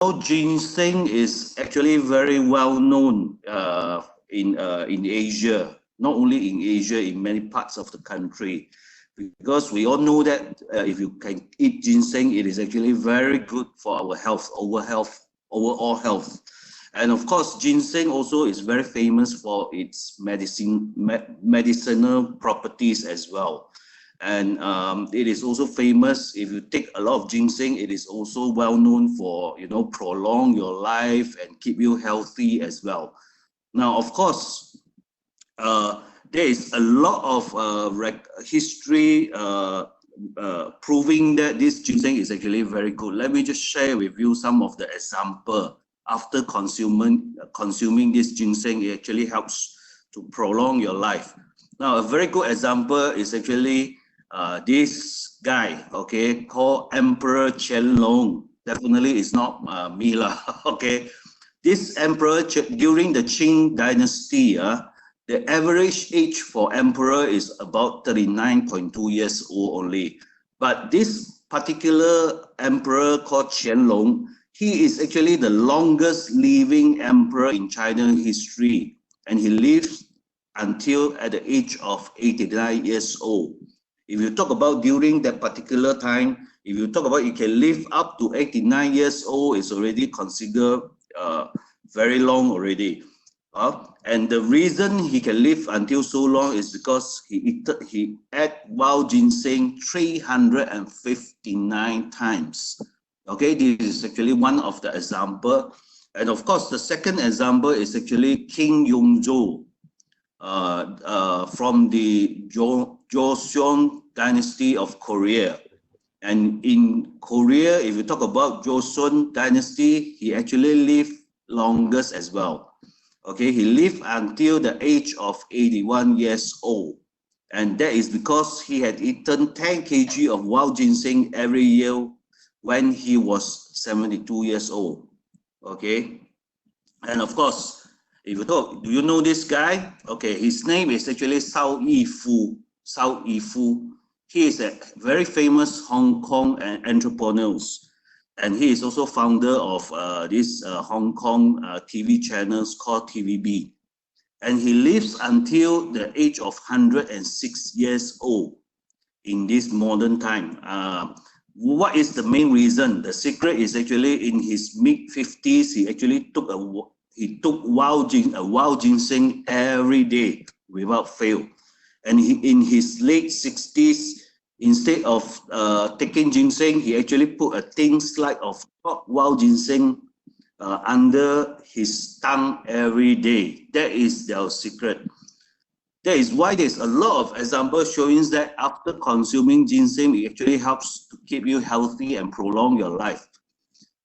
ginseng is actually very well known in Asia, not only in Asia, in many parts of the country, because we all know that if you can eat ginseng, it is actually very good for our health, overall health. And of course, ginseng also is very famous for its medicinal properties as well. And it is also famous, if you take a lot of ginseng, it is also well known for, prolong your life and keep you healthy as well. Now, of course, there is a lot of history proving that this ginseng is actually very good. Let me just share with you some of the example. After consuming this ginseng, it actually helps to prolong your life. Now, a very good example is actually this guy, okay, called Emperor Qianlong. Definitely it's not me lah, okay. This emperor, during the Qing dynasty, the average age for emperor is about 39.2 years old only. But this particular emperor called Qianlong, he is actually the longest living emperor in China history, and he lived until at the age of 89 years old. If you talk about during that particular time, if you talk about you can live up to 89 years old, it's already considered very long already. And the reason he can live until so long is because he ate wild ginseng 359 times. Okay, this is actually one of the example. And of course, the second example is actually King Yongzhou from the Joseon dynasty of Korea. And in Korea, if you talk about Joseon dynasty, he actually lived longest as well. Okay, he lived until the age of 81 years old. And that is because he had eaten 10 kg of wild ginseng every year when he was 72 years old. Okay, and of course, if you talk, do you know this guy? Okay, his name is actually Cao Yifu. Cao Yifu. He is a very famous Hong Kong entrepreneur, and he is also founder of this Hong Kong TV channels called TVB. And he lives until the age of 106 years old in this modern time. What is the main reason? The secret is actually in his mid-50s, he actually took wild ginseng every day without fail. And in his late 60s, instead of taking ginseng, he actually put a thin slide of wild ginseng under his tongue every day. That is their secret. That is why there's a lot of examples showing that after consuming ginseng, it actually helps to keep you healthy and prolong your life.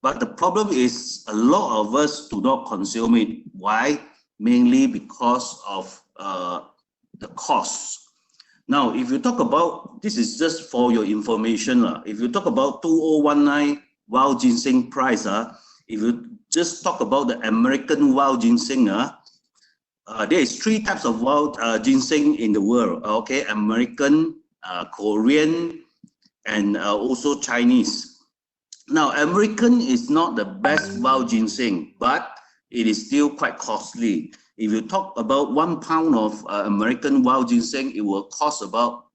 But the problem is a lot of us do not consume it. Why? Mainly because of the cost. Now, if you talk about, this is just for your information, if you talk about 2019 wild ginseng price, if you just talk about the American wild ginseng, there is 3 types of wild ginseng in the world, okay? American, Korean, and also Chinese. Now, American is not the best wild ginseng, but it is still quite costly. If you talk about 1 pound of American wild ginseng, it will cost about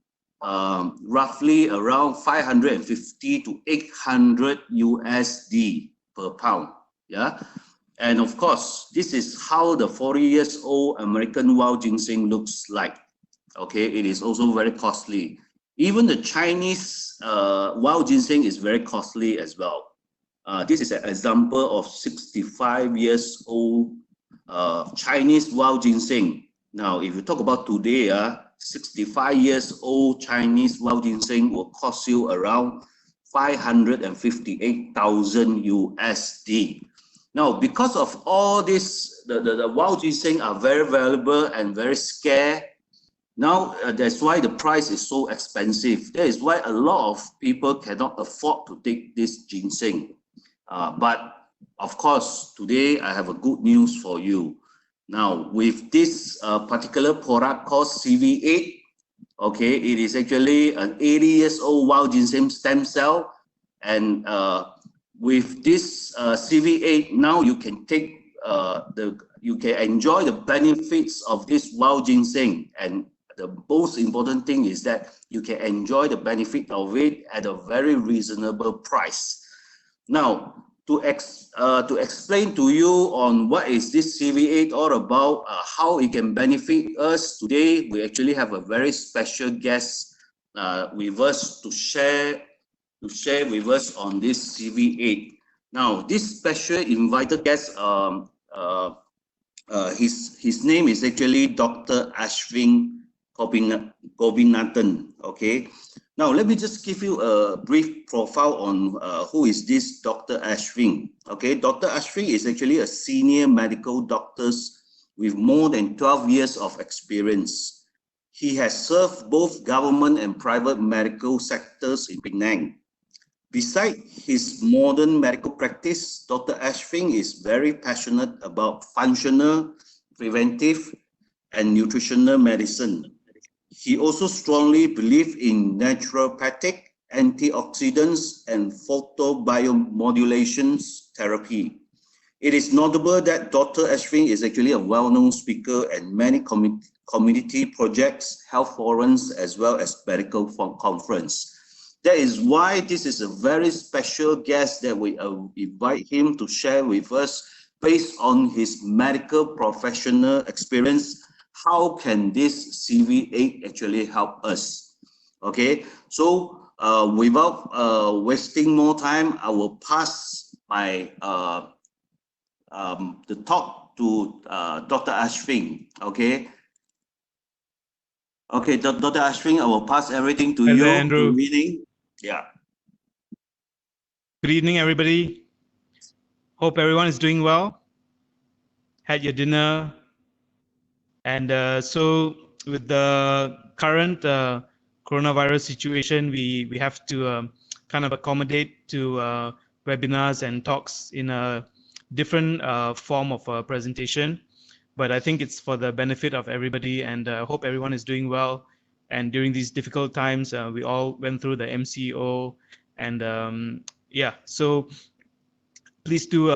roughly around 550 to 800 USD per pound. Yeah. And of course, this is how the 40 years old American wild ginseng looks like. Okay, it is also very costly. Even the Chinese wild ginseng is very costly as well. This is an example of 65 years old Chinese wild ginseng. Now, if you talk about today, 65 years old Chinese wild ginseng will cost you around 558,000 USD. Now, because of all this, the wild ginseng are very valuable and very scarce. Now, that's why the price is so expensive. That is why a lot of people cannot afford to take this ginseng. But of course, today I have a good news for you. Now, with this particular product called CV8, okay, it is actually an 80 years old wild ginseng stem cell, and with this CV8, now you can take you can enjoy the benefits of this wild ginseng, and the most important thing is that you can enjoy the benefit of it at a very reasonable price. Now, to explain to you on what is this CV8 all about, how it can benefit us today, we actually have a very special guest with us to share with us on this CV8. Now, this special invited guest, his name is actually Dr. Ashvin Gobinathan. Okay. Now, let me just give you a brief profile on who is this Dr. Ashvin. Okay, Dr. Ashvin is actually a senior medical doctor with more than 12 years of experience. He has served both government and private medical sectors in Penang. Besides his modern medical practice, Dr. Ashvin is very passionate about functional, preventive, and nutritional medicine. He also strongly believes in naturopathic, antioxidants, and photobiomodulation therapy. It is notable that Dr. Ashvin is actually a well-known speaker at many community projects, health forums, as well as medical conference. That is why this is a very special guest that we invite him to share with us based on his medical professional experience. How can this CV8 actually help us? Okay, so without wasting more time, I will pass my the talk to Dr. Ashvin. Okay. Okay, Dr. Ashvin, I will pass everything to you. Andrew. Good evening. Yeah. Good evening, everybody. Hope everyone is doing well. Had your dinner. And so with the current coronavirus situation, we have to kind of accommodate to webinars and talks in a different form of presentation. But I think it's for the benefit of everybody, and I hope everyone is doing well. And during these difficult times, we all went through the MCO, and yeah, so please do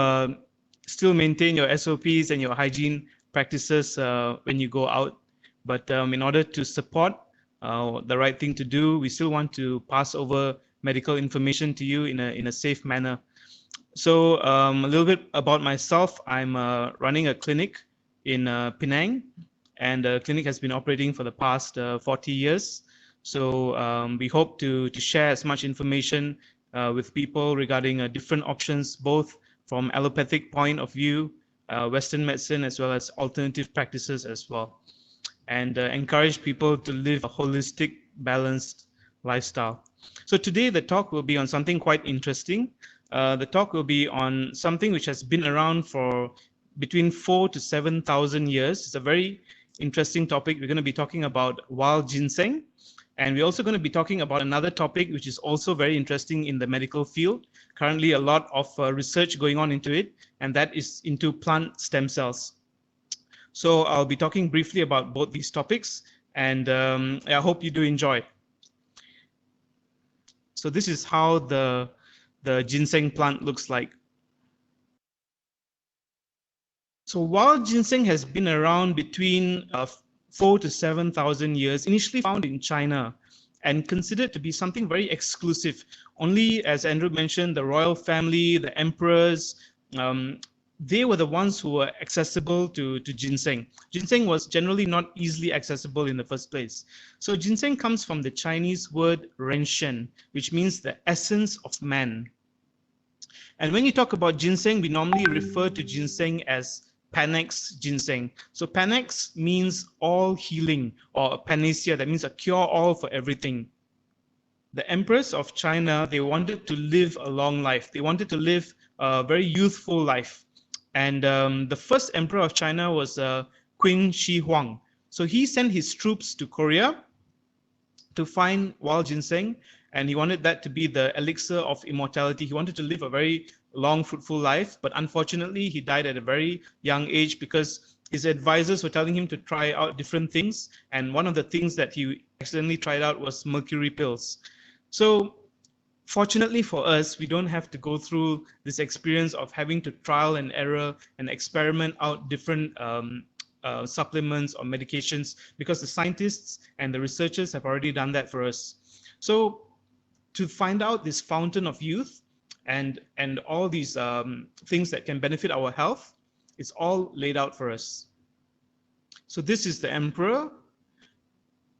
still maintain your SOPs and your hygiene practices when you go out. But in order to support the right thing to do, we still want to pass over medical information to you in a safe manner. So a little bit about myself. I'm running a clinic in Penang, and the clinic has been operating for the past 40 years. So we hope to share as much information with people regarding different options, both from allopathic point of view, Western medicine, as well as alternative practices as well, and encourage people to live a holistic, balanced lifestyle. So today the talk will be on something quite interesting. The talk will be on something which has been around for between 4,000 to 7,000 years. It's a very interesting topic. We're going to be talking about wild ginseng. And we're also going to be talking about another topic which is also very interesting in the medical field. Currently, a lot of research going on into it, and that is into plant stem cells. So I'll be talking briefly about both these topics, and I hope you do enjoy. So this is how the ginseng plant looks like. So wild ginseng has been around between 4,000 to 7,000 years, initially found in China and considered to be something very exclusive. Only, as Andrew mentioned, the royal family, the emperors, they were the ones who were accessible to ginseng. Ginseng was generally not easily accessible in the first place. So ginseng comes from the Chinese word renshen, which means the essence of man. And when you talk about ginseng, we normally refer to ginseng as Panax ginseng. So Panax means all healing, or panacea, that means a cure-all for everything. The emperors of China, they wanted to live a long life. They wanted to live a very youthful life. And the first emperor of China was Qin Shi Huang. So he sent his troops to Korea to find wild ginseng, and he wanted that to be the elixir of immortality. He wanted to live a very long, fruitful life, but unfortunately, he died at a very young age because his advisors were telling him to try out different things, and one of the things that he accidentally tried out was mercury pills. So Fortunately for us, we don't have to go through this experience of having to trial and error and experiment out different supplements or medications, because the scientists and the researchers have already done that for us. So to find out this fountain of youth and all these things that can benefit our health, it's all laid out for us. So this is the emperor,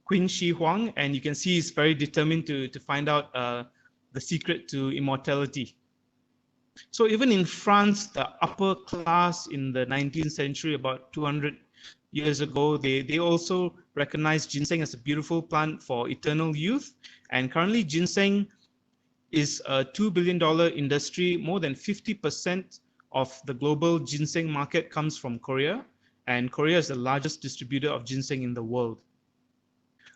Qin Shi Huang, and you can see he's very determined to find out the secret to immortality. So even in France, the upper class in the 19th century, about 200 years ago, they also recognized ginseng as a beautiful plant for eternal youth. And currently ginseng is a $2 billion industry. More than 50% of the global ginseng market comes from Korea, and Korea is the largest distributor of ginseng in the world.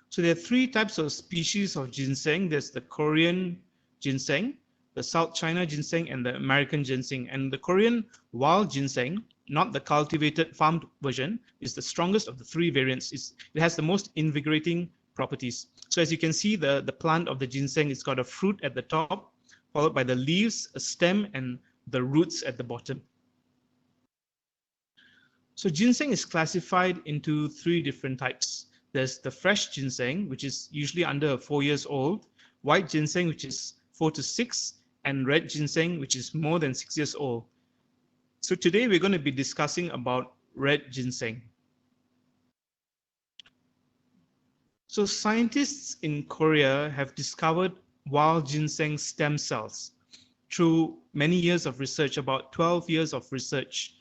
So there are three types of species of ginseng. There's the Korean ginseng, the South China ginseng, and the American ginseng. And the Korean wild ginseng, not the cultivated farmed version, is the strongest of the three variants. It has the most invigorating properties. So as you can see, the plant of the ginseng, it's got a fruit at the top, followed by the leaves, a stem, and the roots at the bottom. So ginseng is classified into three different types. There's the fresh ginseng, which is usually under 4 years old, white ginseng, which is 4 to 6, and red ginseng, which is more than 6 years old. So today we're going to be discussing about red ginseng. So scientists in Korea have discovered wild ginseng stem cells through many years of research, about 12 years of research.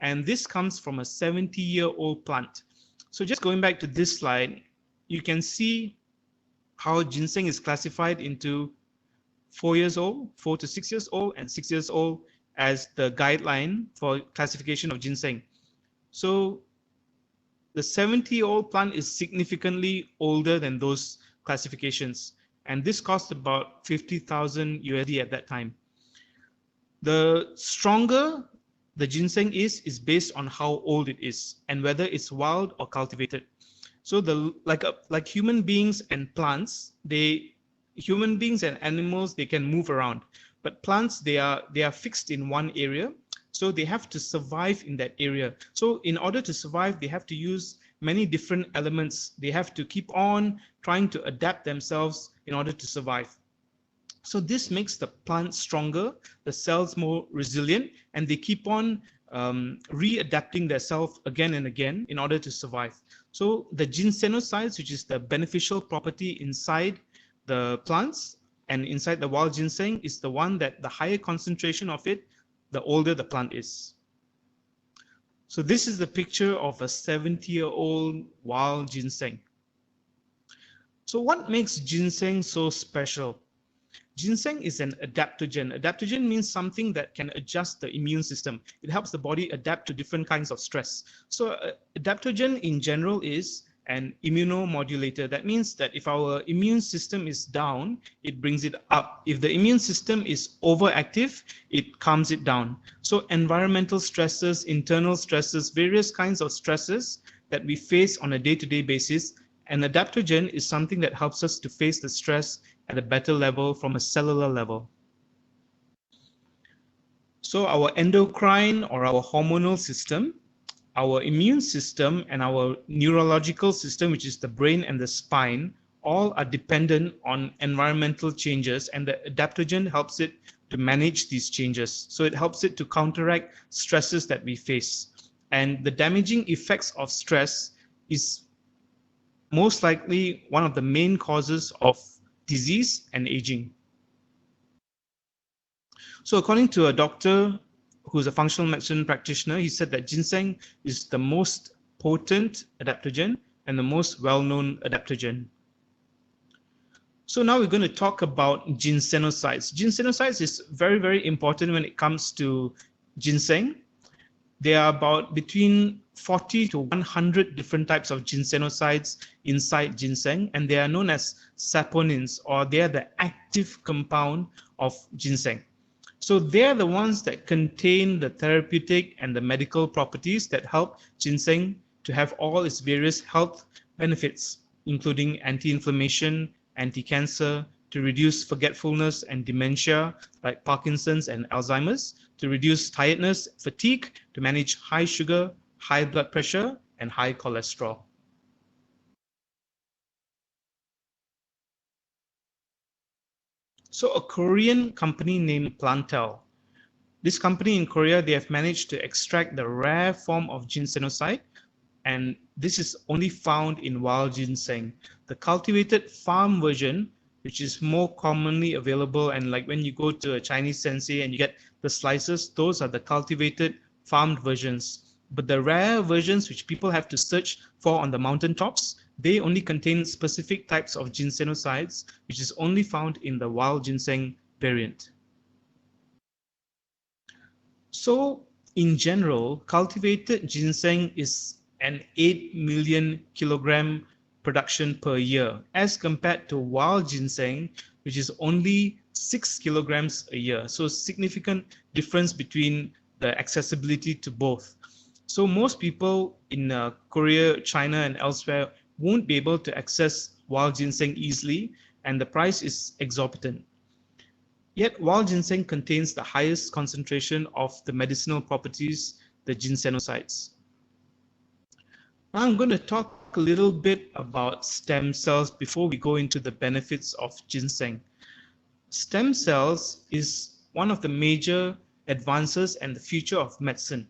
And this comes from a 70-year-old plant. So just going back to this slide, you can see how ginseng is classified into 4 years old, 4 to 6 years old, and 6 years old as the guideline for classification of ginseng. So the 70-year-old plant is significantly older than those classifications. And this cost about 50,000 USD at that time. The stronger the ginseng is based on how old it is and whether it's wild or cultivated. So like human beings and plants, human beings and animals, they can move around, but plants, they are fixed in one area, so they have to survive in that area. So in order to survive, they have to use many different elements. They have to keep on trying to adapt themselves in order to survive. So this makes the plant stronger, the cells more resilient, and they keep on readapting themselves again and again in order to survive. So the ginsenosides, which is the beneficial property inside the plants and inside the wild ginseng, is the one that the higher concentration of it, the older the plant is. So this is the picture of a 70-year-old wild ginseng. So what makes ginseng so special? Ginseng is an adaptogen. Adaptogen means something that can adjust the immune system. It helps the body adapt to different kinds of stress. So adaptogen in general is an immunomodulator. That means that if our immune system is down, it brings it up. If the immune system is overactive, it calms it down. So environmental stresses, internal stresses, various kinds of stresses that we face on a day-to-day basis, an adaptogen is something that helps us to face the stress at a better level from a cellular level. So our endocrine or our hormonal system, our immune system, and our neurological system, which is the brain and the spine, all are dependent on environmental changes, and the adaptogen helps it to manage these changes. So it helps it to counteract stresses that we face. And the damaging effects of stress is most likely one of the main causes of disease and aging. So according to a doctor who's a functional medicine practitioner, he said that ginseng is the most potent adaptogen and the most well-known adaptogen. So now we're going to talk about ginsenosides. Ginsenosides is very, very important when it comes to ginseng. There are about between 40 to 100 different types of ginsenosides inside ginseng, and they are known as saponins, or they are the active compound of ginseng. So they are the ones that contain the therapeutic and the medical properties that help ginseng to have all its various health benefits, including anti-inflammation, anti-cancer, to reduce forgetfulness and dementia like Parkinson's and Alzheimer's, to reduce tiredness, fatigue, to manage high sugar, high blood pressure, and high cholesterol. So a Korean company named Plantel. This company in Korea, they have managed to extract the rare form of ginsenoside, and this is only found in wild ginseng. The cultivated farm version, which is more commonly available, and like when you go to a Chinese sensei and you get the slices, those are the cultivated farmed versions. But the rare versions which people have to search for on the mountaintops, they only contain specific types of ginsenosides, which is only found in the wild ginseng variant. So in general, cultivated ginseng is an 8 million kilogram production per year, as compared to wild ginseng, which is only 6 kilograms a year. So significant difference between the accessibility to both. So most people in Korea, China, and elsewhere won't be able to access wild ginseng easily, and the price is exorbitant. Yet wild ginseng contains the highest concentration of the medicinal properties, the ginsenosides. Now I'm going to talk a little bit about stem cells before we go into the benefits of ginseng. Stem cells is one of the major advances and the future of medicine.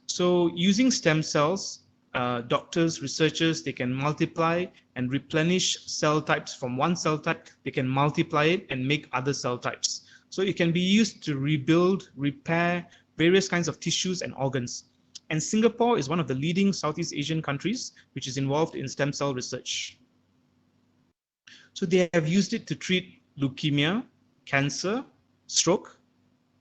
So using stem cells, doctors, researchers, they can multiply and replenish cell types from one cell type. They can multiply it and make other cell types. So it can be used to rebuild, repair various kinds of tissues and organs. And Singapore is one of the leading Southeast Asian countries which is involved in stem cell research. So they have used it to treat leukemia, cancer, stroke,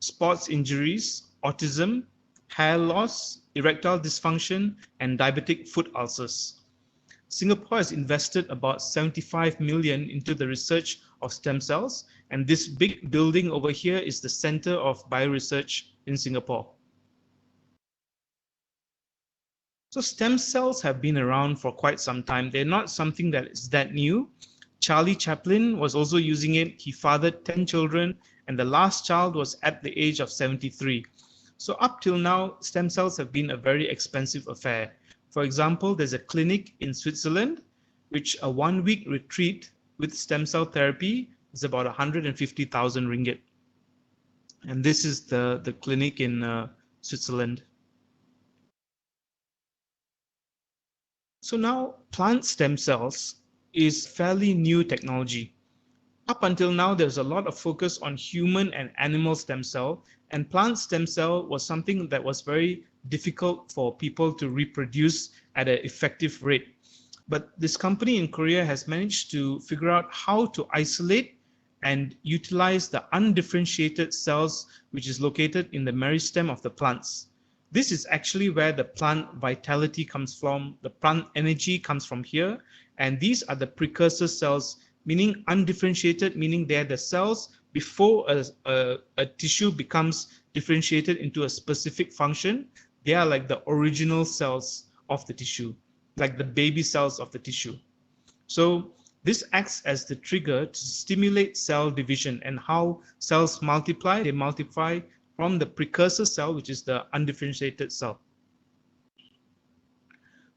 sports injuries, autism, hair loss, erectile dysfunction, and diabetic foot ulcers. Singapore has invested about 75 million into the research of stem cells, and this big building over here is the Center of Bioresearch in Singapore. So stem cells have been around for quite some time. They're not something that is that new. Charlie Chaplin was also using it. He fathered 10 children, and the last child was at the age of 73. So up till now, stem cells have been a very expensive affair. For example, there's a clinic in Switzerland, which a 1-week retreat with stem cell therapy is about 150,000 ringgit. And this is the clinic in Switzerland. So now plant stem cells is fairly new technology. Up until now, there's a lot of focus on human and animal stem cell, and plant stem cell was something that was very difficult for people to reproduce at an effective rate. But this company in Korea has managed to figure out how to isolate and utilize the undifferentiated cells which is located in the meristem of the plants. This is actually where the plant vitality comes from, the plant energy comes from here, and these are the precursor cells, meaning undifferentiated, meaning they're the cells before a tissue becomes differentiated into a specific function. They are like the original cells of the tissue, like the baby cells of the tissue. So this acts as the trigger to stimulate cell division, and how cells multiply. They multiply from the precursor cell, which is the undifferentiated cell.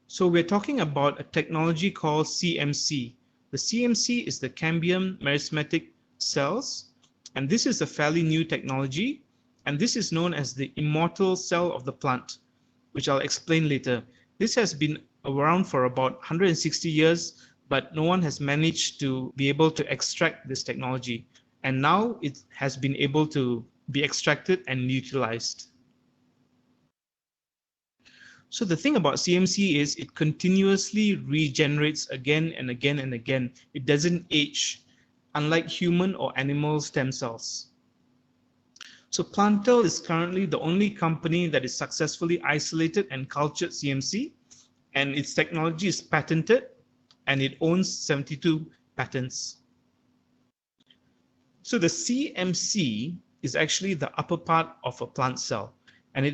So we're talking about a technology called CMC. The CMC is the cambium meristematic cells, and this is a fairly new technology, and this is known as the immortal cell of the plant, which I'll explain later. This has been around for about 160 years, but no one has managed to be able to extract this technology, and now it has been able to be extracted and utilized. So the thing about CMC is it continuously regenerates again and again and again. It doesn't age, unlike human or animal stem cells. So Plantel is currently the only company that is successfully isolated and cultured CMC, and its technology is patented, and it owns 72 patents. So the CMC is actually the upper part of a plant cell, and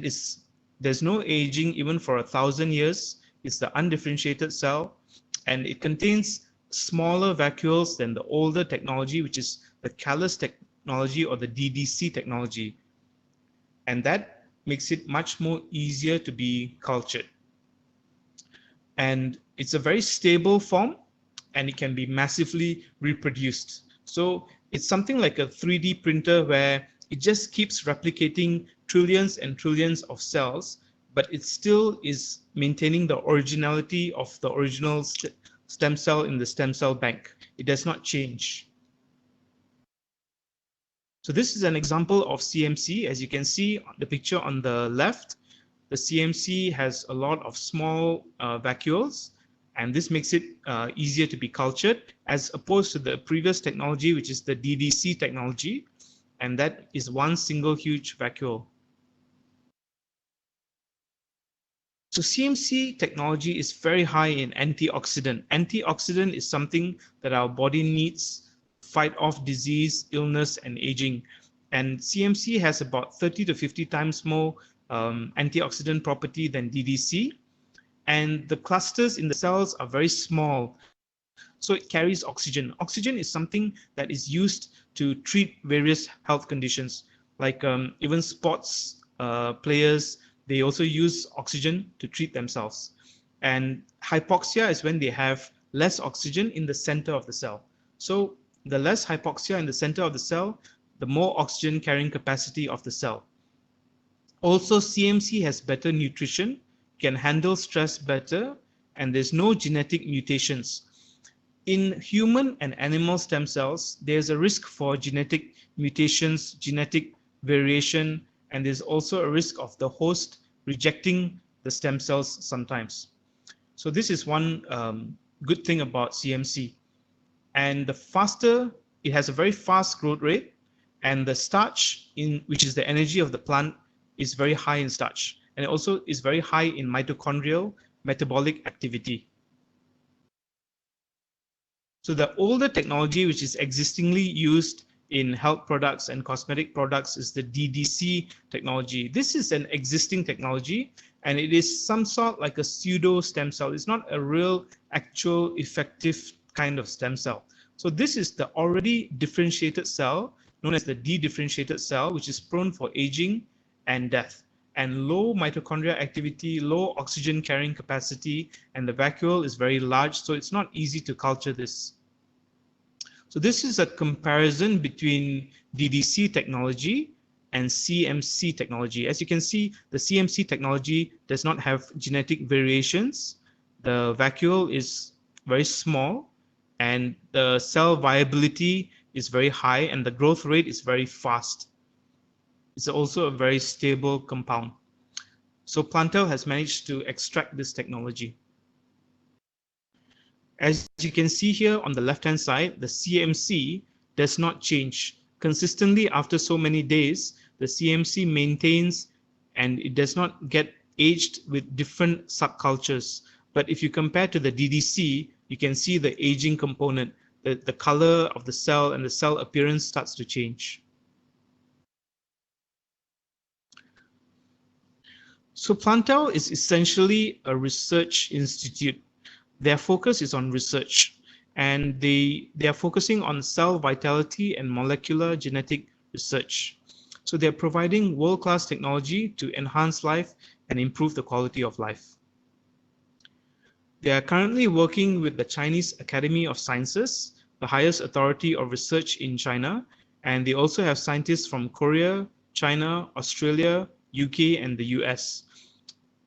there's no aging even for 1,000 years. It's the undifferentiated cell, and it contains smaller vacuoles than the older technology, which is the callus technology or the DDC technology. And that makes it much more easier to be cultured. And it's a very stable form, and it can be massively reproduced. So it's something like a 3D printer where it just keeps replicating trillions and trillions of cells, but it still is maintaining the originality of the original stem cell in the stem cell bank. It does not change. So this is an example of CMC. As you can see the picture on the left, the CMC has a lot of small vacuoles, and this makes it easier to be cultured as opposed to the previous technology, which is the DDC technology, and that is one single huge vacuole. So CMC technology is very high in antioxidant. Antioxidant is something that our body needs to fight off disease, illness, and aging. And CMC has about 30 to 50 times more antioxidant property than DDC. And the clusters in the cells are very small, so it carries oxygen. Oxygen is something that is used to treat various health conditions, like even sports players, they also use oxygen to treat themselves. And hypoxia is when they have less oxygen in the center of the cell. So the less hypoxia in the center of the cell, the more oxygen carrying capacity of the cell. Also, CMC has better nutrition, can handle stress better, and there's no genetic mutations. In human and animal stem cells, there's a risk for genetic mutations, genetic variation, and there's also a risk of the host rejecting the stem cells sometimes. So this is one good thing about CMC. And the faster, it has a very fast growth rate, and the starch, which is the energy of the plant, is very high in starch. And it also is very high in mitochondrial metabolic activity. So the older technology, which is existingly used in health products and cosmetic products, is the DDC technology. This is an existing technology, and it is some sort like a pseudo stem cell. It's not a real, actual, effective kind of stem cell. So this is the already differentiated cell, known as the dedifferentiated cell, which is prone for aging and death, and low mitochondrial activity, low oxygen carrying capacity, and the vacuole is very large, so it's not easy to culture this. So this is a comparison between DDC technology and CMC technology. As you can see, the CMC technology does not have genetic variations. The vacuole is very small, and the cell viability is very high, and the growth rate is very fast. It's also a very stable compound. So Plantel has managed to extract this technology. As you can see here on the left-hand side, the CMC does not change. Consistently after so many days, the CMC maintains and it does not get aged with different subcultures. But if you compare to the DDC, you can see the aging component, the color of the cell and the cell appearance starts to change. So Plantel is essentially a research institute. Their focus is on research, and they are focusing on cell vitality and molecular genetic research. So they're providing world-class technology to enhance life and improve the quality of life. They are currently working with the Chinese Academy of Sciences, the highest authority of research in China, and they also have scientists from Korea, China, Australia, UK, and the US.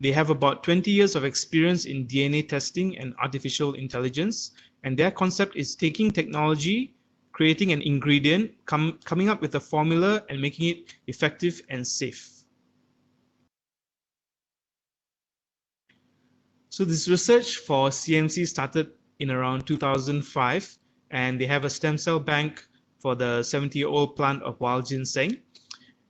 They have about 20 years of experience in DNA testing and artificial intelligence, and their concept is taking technology, creating an ingredient, coming up with a formula and making it effective and safe. So this research for CMC started in around 2005, and they have a stem cell bank for the 70-year-old plant of Wild Ginseng.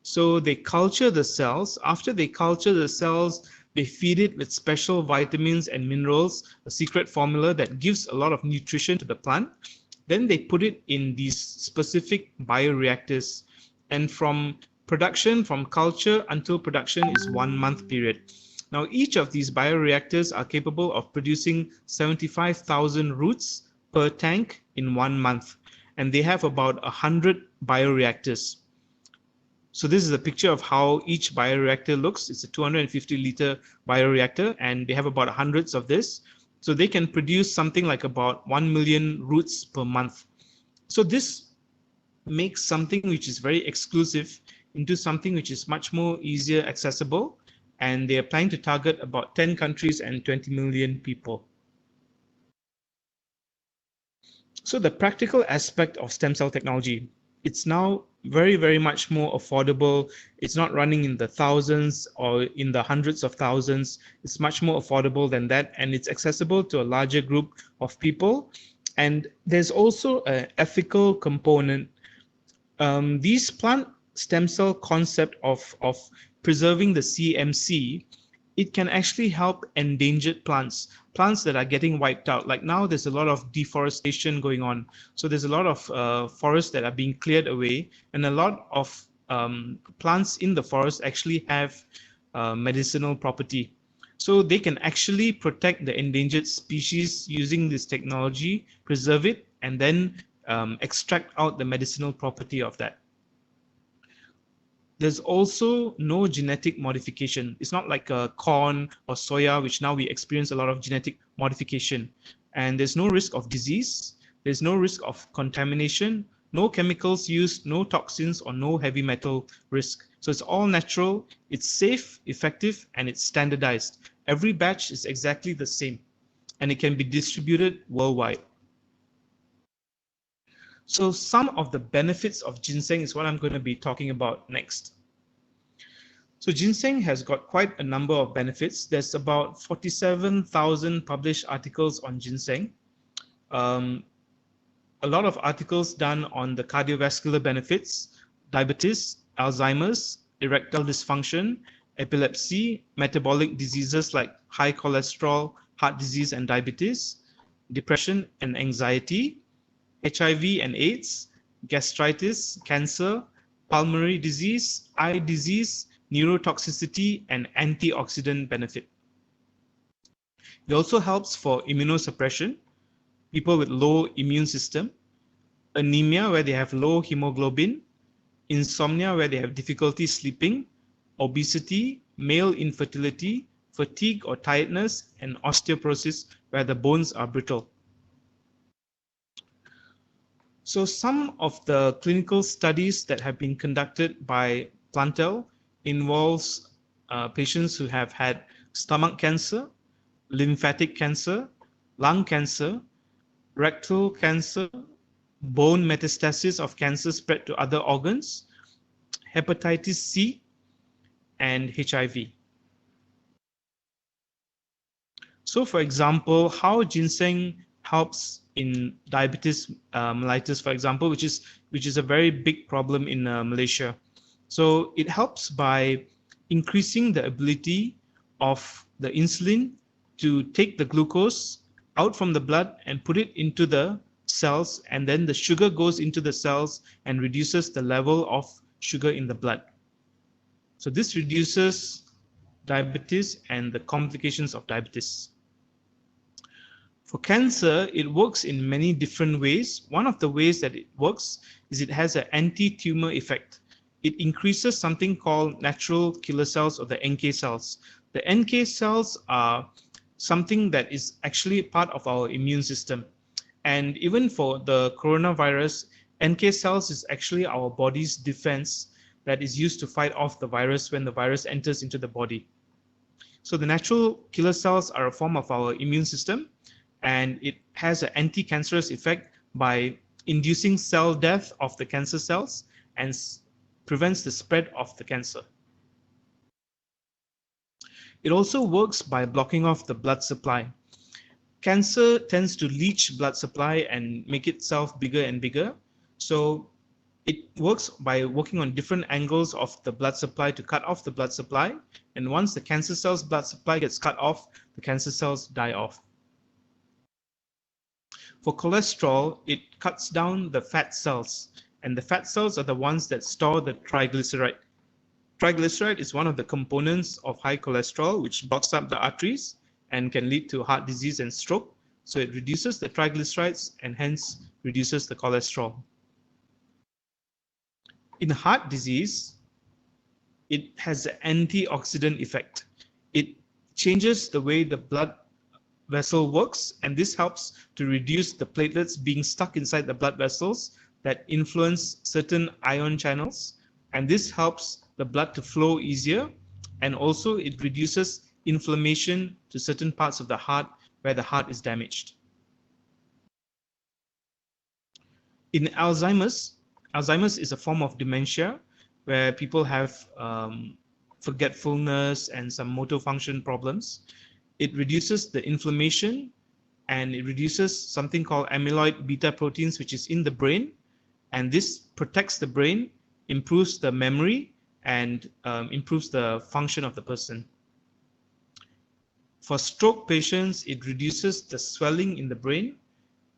So they culture the cells. After they culture the cells, they feed it with special vitamins and minerals, a secret formula that gives a lot of nutrition to the plant. Then they put it in these specific bioreactors. And from production, from culture until production is 1 month period. Now, each of these bioreactors are capable of producing 75,000 roots per tank in 1 month. and they have about 100 bioreactors. So this is a picture of how each bioreactor looks. It's a 250-liter bioreactor, and they have about hundreds of this. So they can produce something like about 1 million roots per month. So this makes something which is very exclusive into something which is much more easier accessible, and they are planning to target about 10 countries and 20 million people. So the practical aspect of stem cell technology, it's now very, very much more affordable. It's not running in the thousands or in the hundreds of thousands. It's much more affordable than that, and it's accessible to a larger group of people. And there's also an ethical component. These plant stem cell concept of preserving the CMC, it can actually help endangered plants that are getting wiped out. Like now, there's a lot of deforestation going on. So there's a lot of forests that are being cleared away, and a lot of plants in the forest actually have medicinal property. So they can actually protect the endangered species using this technology, preserve it, and then extract out the medicinal property of that. There's also no genetic modification. It's not like corn or soya, which now we experience a lot of genetic modification. And there's no risk of disease. There's no risk of contamination, no chemicals used, no toxins, or no heavy metal risk. So it's all natural, it's safe, effective, and it's standardized. Every batch is exactly the same, and it can be distributed worldwide. So some of the benefits of ginseng is what I'm going to be talking about next. So ginseng has got quite a number of benefits. There's about 47,000 published articles on ginseng. A lot of articles done on the cardiovascular benefits, diabetes, Alzheimer's, erectile dysfunction, epilepsy, metabolic diseases like high cholesterol, heart disease and diabetes, depression and anxiety, HIV and AIDS, gastritis, cancer, pulmonary disease, eye disease, neurotoxicity, and antioxidant benefit. It also helps for immunosuppression, people with low immune system, anemia where they have low hemoglobin, insomnia where they have difficulty sleeping, obesity, male infertility, fatigue or tiredness, and osteoporosis where the bones are brittle. So some of the clinical studies that have been conducted by Plantel involves patients who have had stomach cancer, lymphatic cancer, lung cancer, rectal cancer, bone metastasis of cancer spread to other organs, hepatitis C, and HIV. So for example, how ginseng helps in diabetes mellitus, for example, which is a very big problem in Malaysia. So it helps by increasing the ability of the insulin to take the glucose out from the blood and put it into the cells, and then the sugar goes into the cells and reduces the level of sugar in the blood. So this reduces diabetes and the complications of diabetes. For cancer, it works in many different ways. One of the ways that it works is it has an anti-tumor effect. It increases something called natural killer cells, or the NK cells. The NK cells are something that is actually part of our immune system. And even for the coronavirus, NK cells is actually our body's defense that is used to fight off the virus when the virus enters into the body. So the natural killer cells are a form of our immune system, and it has an anti-cancerous effect by inducing cell death of the cancer cells and prevents the spread of the cancer. It also works by blocking off the blood supply. Cancer tends to leach blood supply and make itself bigger and bigger. So it works by working on different angles of the blood supply to cut off the blood supply. And once the cancer cell's blood supply gets cut off, the cancer cells die off. For cholesterol, it cuts down the fat cells, and the fat cells are the ones that store the triglyceride. Triglyceride is one of the components of high cholesterol, which blocks up the arteries and can lead to heart disease and stroke. So it reduces the triglycerides and hence reduces the cholesterol. In heart disease, it has an antioxidant effect. It changes the way the blood vessel works, and this helps to reduce the platelets being stuck inside the blood vessels that influence certain ion channels, and this helps the blood to flow easier, and also it reduces inflammation to certain parts of the heart where the heart is damaged. In Alzheimer's is a form of dementia where people have forgetfulness and some motor function problems. It reduces the inflammation, and it reduces something called amyloid beta proteins, which is in the brain, and this protects the brain, improves the memory, and improves the function of the person. For stroke patients, it reduces the swelling in the brain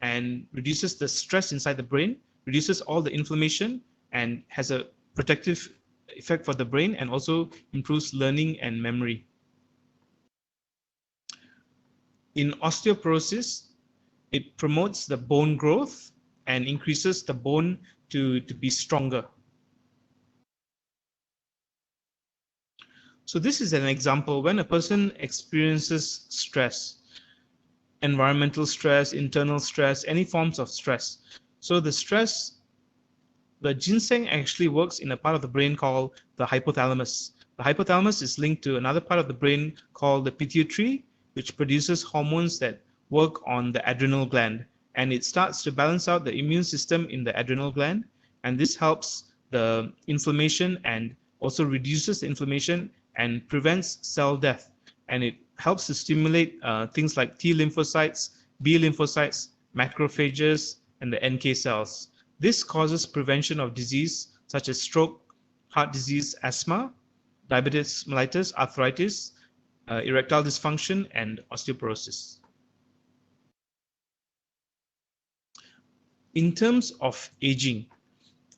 and reduces the stress inside the brain, reduces all the inflammation, and has a protective effect for the brain, and also improves learning and memory. In osteoporosis, it promotes the bone growth and increases the bone to be stronger. So this is an example when a person experiences stress, environmental stress, internal stress, any forms of stress. So the ginseng actually works in a part of the brain called the hypothalamus. The hypothalamus is linked to another part of the brain called the pituitary, which produces hormones that work on the adrenal gland. And it starts to balance out the immune system in the adrenal gland. And this helps the inflammation and also reduces the inflammation and prevents cell death. And it helps to stimulate things like T lymphocytes, B lymphocytes, macrophages, and the NK cells. This causes prevention of disease such as stroke, heart disease, asthma, diabetes mellitus, arthritis, erectile dysfunction, and osteoporosis. In terms of aging,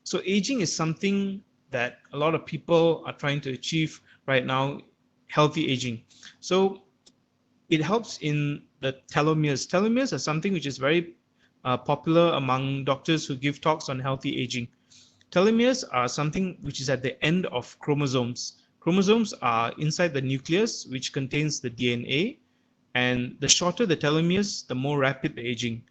so aging is something that a lot of people are trying to achieve right now, healthy aging. So it helps in the telomeres. Telomeres are something which is very popular among doctors who give talks on healthy aging. Telomeres are something which is at the end of chromosomes. Chromosomes are inside the nucleus, which contains the DNA, and the shorter the telomeres, the more rapid the aging.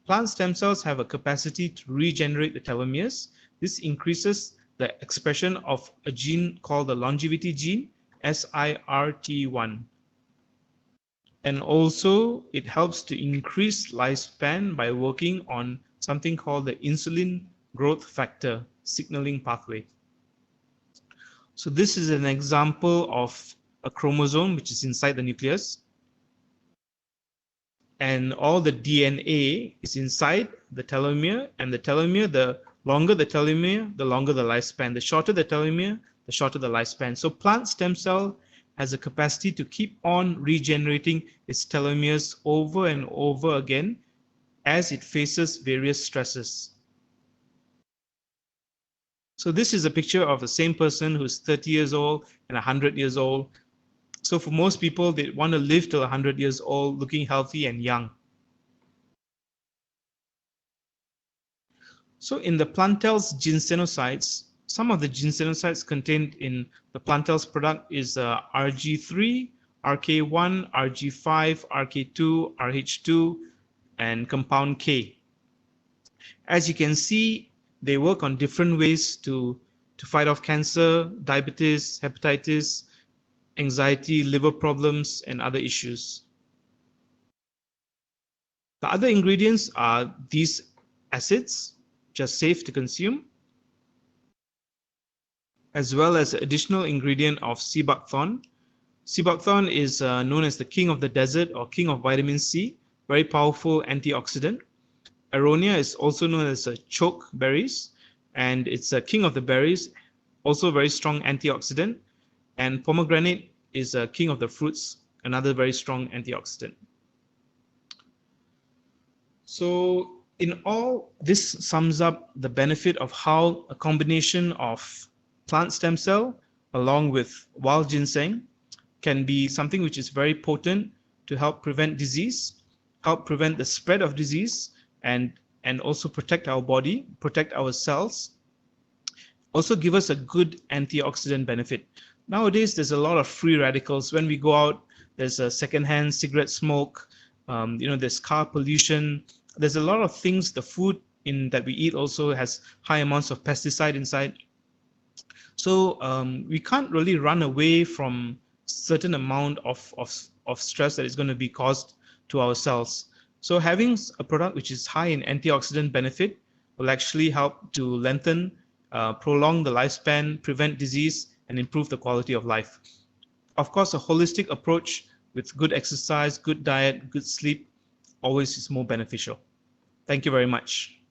Plant stem cells have a capacity to regenerate the telomeres. This increases the expression of a gene called the longevity gene, SIRT1. And also, it helps to increase lifespan by working on something called the insulin growth factor signaling pathway. So this is an example of a chromosome which is inside the nucleus. And all the DNA is inside the telomere, and the telomere, the longer the telomere, the longer the lifespan. The shorter the telomere, the shorter the lifespan. So plant stem cell has a capacity to keep on regenerating its telomeres over and over again as it faces various stresses. So this is a picture of the same person who's 30 years old and 100 years old. So for most people, they want to live till 100 years old, looking healthy and young. So in the plantain's ginsenosides, some of the ginsenosides contained in the plantain's product is RG3, RK1, RG5, RK2, RH2, and compound K. As you can see, they work on different ways to fight off cancer, diabetes, hepatitis, anxiety, liver problems, and other issues. The other ingredients are these acids, which are safe to consume, as well as an additional ingredient of sea buckthorn. Sea buckthorn is known as the king of the desert or king of vitamin C, very powerful antioxidant. Aronia is also known as choke berries, and it's a king of the berries, also very strong antioxidant. And pomegranate is a king of the fruits, another very strong antioxidant. So in all, this sums up the benefit of how a combination of plant stem cell along with wild ginseng can be something which is very potent to help prevent disease, help prevent the spread of disease, and and also protect our body, protect our cells, also give us a good antioxidant benefit. Nowadays, there's a lot of free radicals. When we go out, there's a secondhand cigarette smoke, there's car pollution. There's a lot of things. The food that we eat also has high amounts of pesticide inside. So we can't really run away from certain amount of stress that is going to be caused to our cells. So having a product which is high in antioxidant benefit will actually help to lengthen, prolong the lifespan, prevent disease, and improve the quality of life. Of course, a holistic approach with good exercise, good diet, good sleep always is more beneficial. Thank you very much.